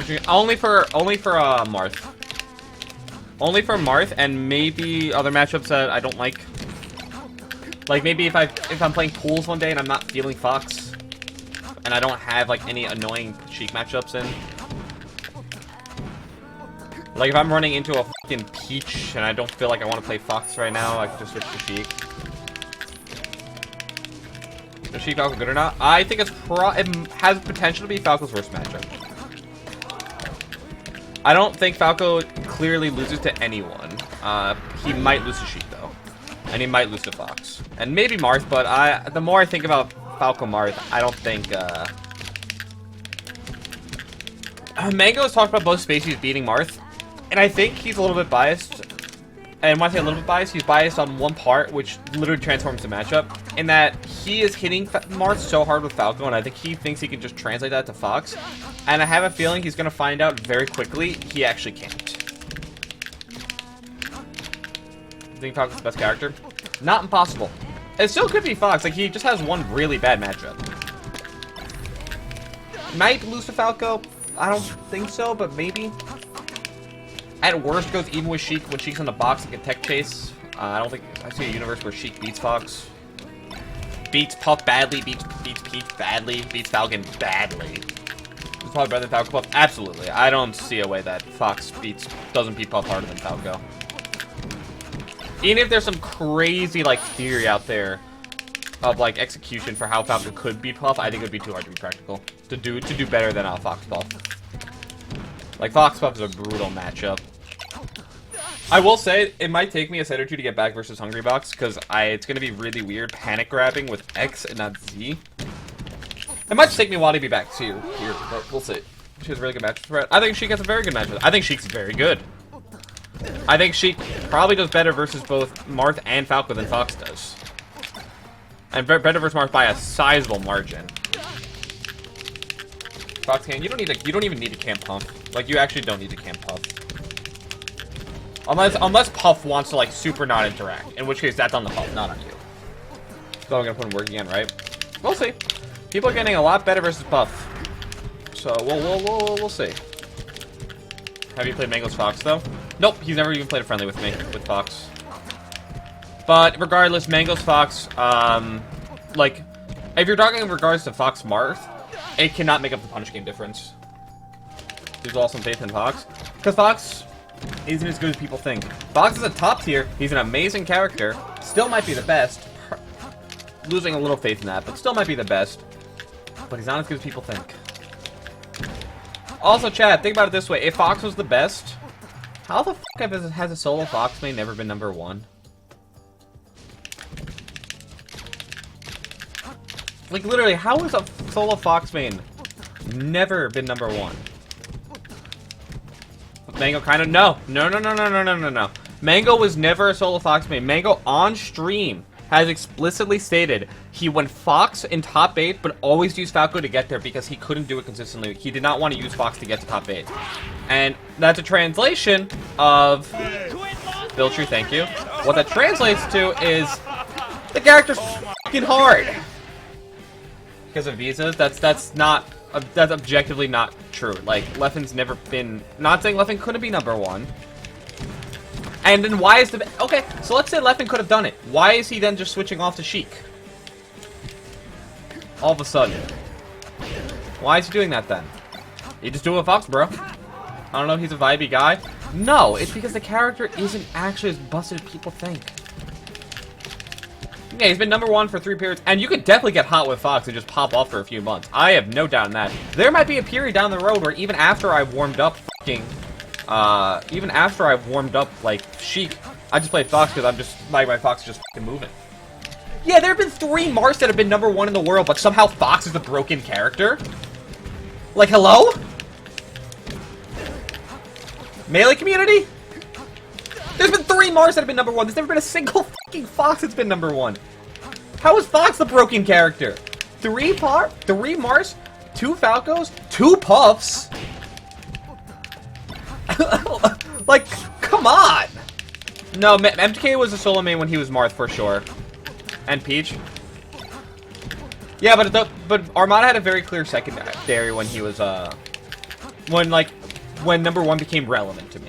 switching only for Marth. Only for Marth, and maybe other matchups that I don't like. Like maybe if I'm playing pools one day and I'm not feeling Fox, and I don't have like any annoying Sheik matchups in. Like if I'm running into a fucking Peach and I don't feel like I want to play Fox right now, I can just switch to Sheik. Is Sheik Falco good or not? I think it has potential to be Falco's worst matchup. I don't think Falco clearly loses to anyone. He might lose to Sheik though, and he might lose to Fox, and maybe Marth. But the more I think about Falco Marth, I don't think. Mango has talked about both species beating Marth, and I think he's a little bit biased. And when I say a little bit biased, he's biased on one part, which literally transforms the matchup, in that he is hitting Marth so hard with Falco, and I think he thinks he can just translate that to Fox. And I have a feeling he's going to find out very quickly he actually can't. I think Falco's the best character? Not impossible. It still could be Fox, like he just has one really bad matchup. Might lose to Falco? I don't think so, but maybe. At worst, goes even with Sheik when Sheik's on the box like a tech chase. I don't think I see a universe where Sheik beats Fox. Beats Puff badly, beats Peach badly, beats Falcon badly. It's probably better than Falco Puff. Absolutely. I don't see a way that Fox doesn't beat Puff harder than Falco. Even if there's some crazy like theory out there of like execution for how Falco could beat Puff, I think it would be too hard to be practical. To do better than Fox Puff. Like Fox Puff is a brutal matchup. I will say, it might take me a set or two to get back versus Hungrybox, because it's going to be really weird panic grabbing with X and not Z. It might just take me a while to be back here, but we'll see. She has a really good matchup spread. I think Sheik has a very good matchup. I think Sheik's very good. I think Sheik probably does better versus both Marth and Falco than Fox does. And better versus Marth by a sizable margin. Fox can, you don't even need to camp Pump. Like, you actually don't need to camp Puff. Unless Puff wants to, like, super not interact. In which case, that's on the Puff, not on you. So I'm gonna put him work again, right? We'll see. People are getting a lot better versus Puff. So, we'll see. Have you played Mango's Fox, though? Nope, he's never even played a friendly with me, with Fox. But, regardless, Mango's Fox, like, if you're talking in regards to Fox Marth, it cannot make up the punish game difference. There's also some faith in Fox. Because Fox isn't as good as people think. Fox is a top tier. He's an amazing character. Still might be the best. Losing a little faith in that, but still might be the best. But he's not as good as people think. Also, Chad, think about it this way. If Fox was the best, how the fuck has a solo Fox main never been #1? Like, literally, how has a solo Fox main never been #1? Mango kind of... No. Mango was never a solo Fox main. Mango, on stream, has explicitly stated he went Fox in top 8, but always used Falco to get there because he couldn't do it consistently. He did not want to use Fox to get to top 8. And that's a translation of... Viltry, thank you. What that translates to is... The character's fucking hard. Because of visas, that's objectively not true. Like, Leffen's never been... Not saying Leffen couldn't be #1. And then why is the... Okay, so let's say Leffen could have done it. Why is he then just switching off to Sheik? All of a sudden. Why is he doing that then? You just do it with Fox, bro. I don't know if he's a vibey guy. No, it's because the character isn't actually as busted as people think. Yeah, he's been #1 for 3 periods, and you could definitely get hot with Fox and just pop off for a few months. I have no doubt in that. There might be a period down the road where even after I've warmed up like, Sheik, I just play Fox because I'm just, my Fox is just fucking moving. Yeah, there have been 3 Marths that have been #1 in the world, but somehow Fox is the broken character? Like, hello? Melee community? There's been 3 Marths that have been #1. There's never been a single fucking Fox that's been #1. How is Fox the broken character? 3 Marths, 2 Falcos, 2 Puffs. Like, come on. No, MTK was a solo main when he was Marth for sure. And Peach. Yeah, but Armada had a very clear secondary when he was when number 1 became relevant to me.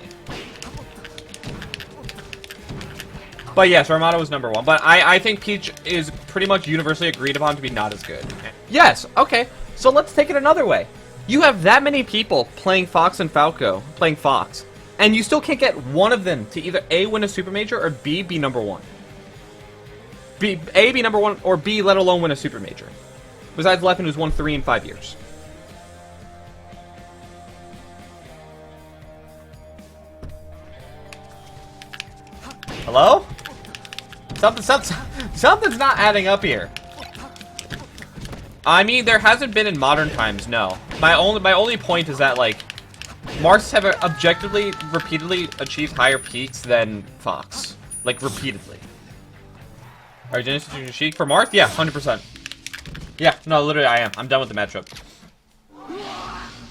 But yes, Armada was number 1. But I think Peach is pretty much universally agreed upon to be not as good. Yes, okay. So let's take it another way. You have that many people playing Fox and Falco, playing Fox, and you still can't get one of them to either A, win a Super Major, or B, be number 1. A, be number 1, or B, let alone win a Super Major. Besides Leffen, who's won 3 in 5 years. Hello? Something's not adding up here. I mean, there hasn't been in modern times, no. My only point is that, like, Marths have objectively, repeatedly achieved higher peaks than Fox. Like, repeatedly. Alright, Genesis Sheik for Marth? Yeah, 100%. Yeah, no, literally I am. I'm done with the matchup.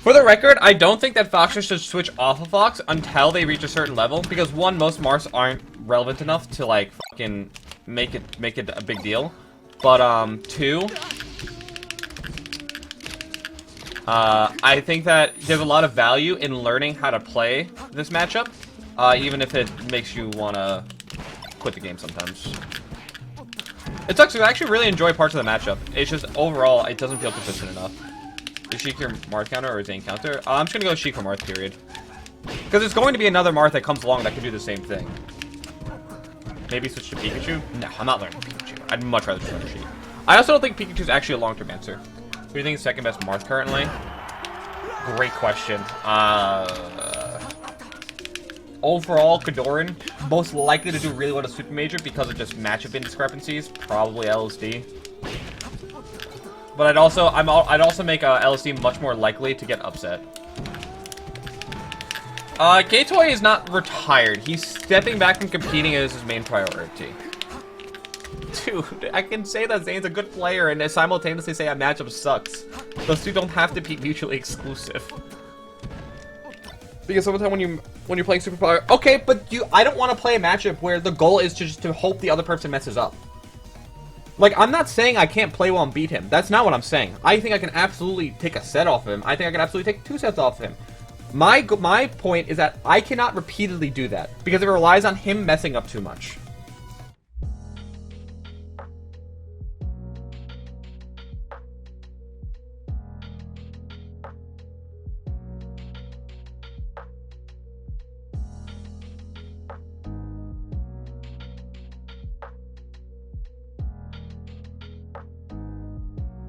For the record, I don't think that Foxers should switch off of Fox until they reach a certain level, because one, most Marths aren't relevant enough to, like, fucking make it a big deal. But, two, I think that there's a lot of value in learning how to play this matchup, even if it makes you want to quit the game sometimes. It sucks because I actually really enjoy parts of the matchup. It's just, overall, it doesn't feel consistent enough. Is Sheik your Marth counter or Zane counter? I'm just going to go Sheik for Marth, period. Because there's going to be another Marth that comes along that can do the same thing. Maybe switch to Pikachu? No, I'm not learning Pikachu. I'd much rather just learn Sheik. I also don't think Pikachu's actually a long-term answer. Who do you think is second best Marth currently? Great question. Overall, Kadoran, most likely to do really well at Super Major because of just matchup indiscrepancies. Probably LSD. But I'd also make LSD much more likely to get upset. K-Toy is not retired. He's stepping back from competing as his main priority. Dude, I can say that Zane's a good player and simultaneously say a matchup sucks. Those two don't have to be mutually exclusive. Because sometimes when you're playing Superpower, okay, but I don't want to play a matchup where the goal is to just to hope the other person messes up. Like, I'm not saying I can't play well and beat him. That's not what I'm saying. I think I can absolutely take a set off him. I think I can absolutely take 2 sets off him. My point is that I cannot repeatedly do that because it relies on him messing up too much.